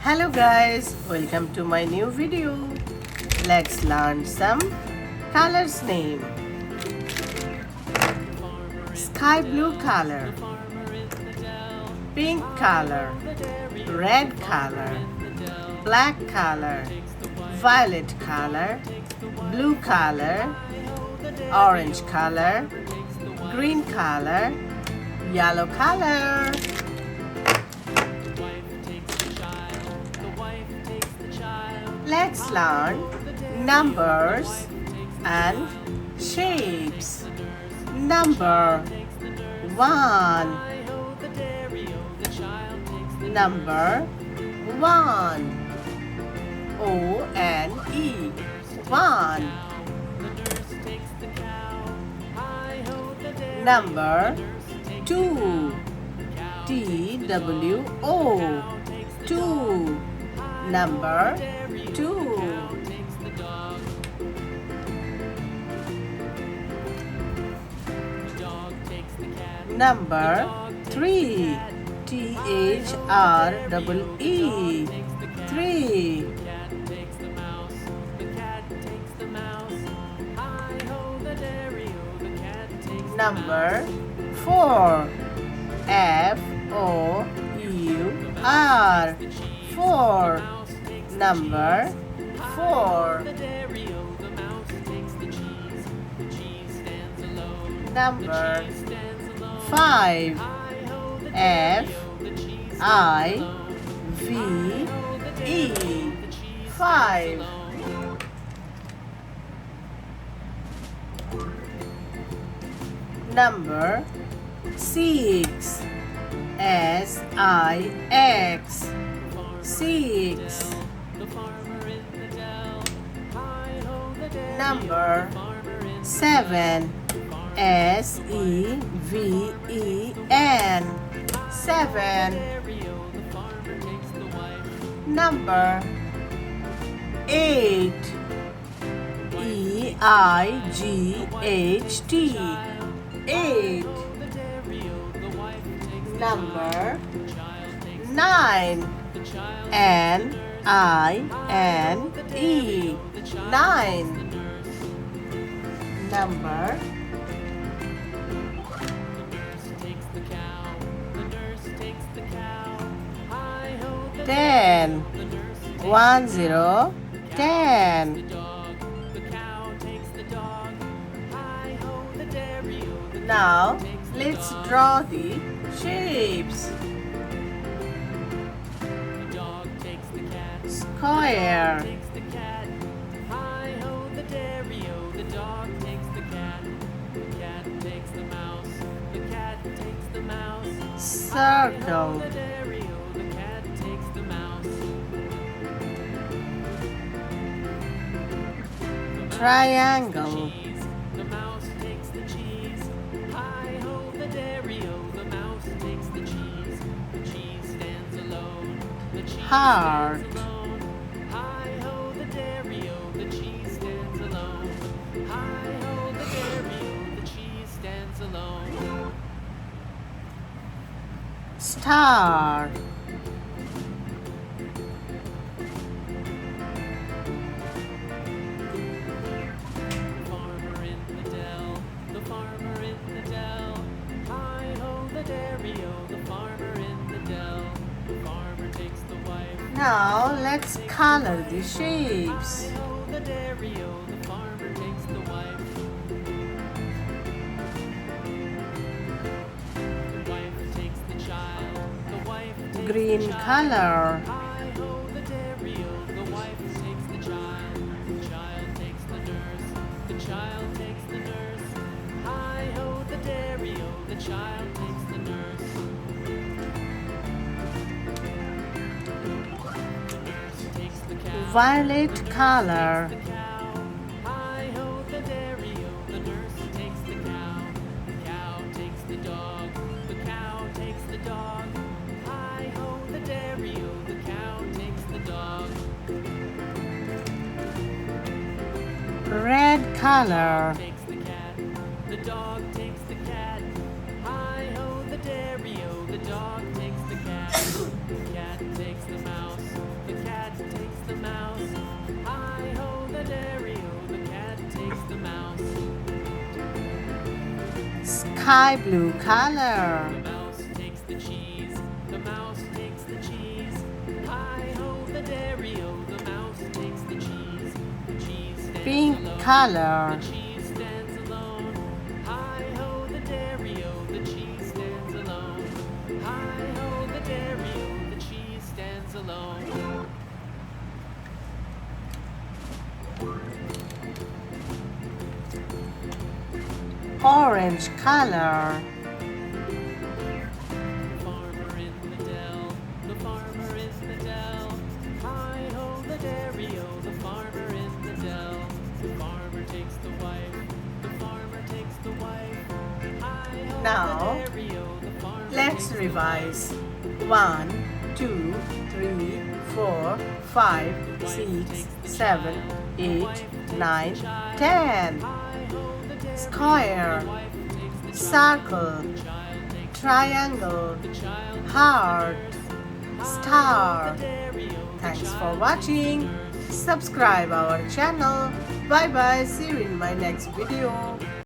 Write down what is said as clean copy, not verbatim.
Hello guys, welcome to my new video. Let's learn some colors name. Sky blue color, pink color, red color, black color, violet color, blue color, orange color, green color, yellow color. Let's learn numbers and shapes. Number 1. Number 1. O-N-E. 1. Number 2. T-W-O. 2. Number 2. Number 3. T-H-R-E-E. 3. Number 4. F-O-U-R. 4. Number 4. Number 5. F-I-V-E. 5. Number 6. S-I-X. 6. Number 7. S-E-V-E-N. 7. Number 8. E-I-G-H-T. 8. Number 9. N-I-N-E. 9. Number 10. 1 0 10. Now let's draw the shapes. Square. Circle. Triangle. Heart. Star. Now let's color the shapes. Green color. Violet color. Red color. The dog takes the cat. Hi-ho, the dairy-o. The dog takes the cat. The cat takes the mouse. Sky blue color. The mouse takes the cheese. The mouse takes the cheese. Hi-ho the dairy-o. The mouse takes the cheese. The cheese stands Pink alone. color. The cheese stands alone. Hi-ho the dairy-o. The cheese stands alone. Hi-ho the dairy-o. The cheese stands alone. Orange color. Farmer in the dell, the farmer in the dell. Hi-ho the dairy-o, the farmer in the dell. The farmer takes the wife, the farmer takes the wife. Hi-ho Now, the dairy-o, the farmer let's takes revise. 1, 2, 3, 4, 5, 6, 7, 8, 9, 10. Square, circle, triangle, heart, star. Thanks for watching. Subscribe our channel. Bye bye. See you in my next video.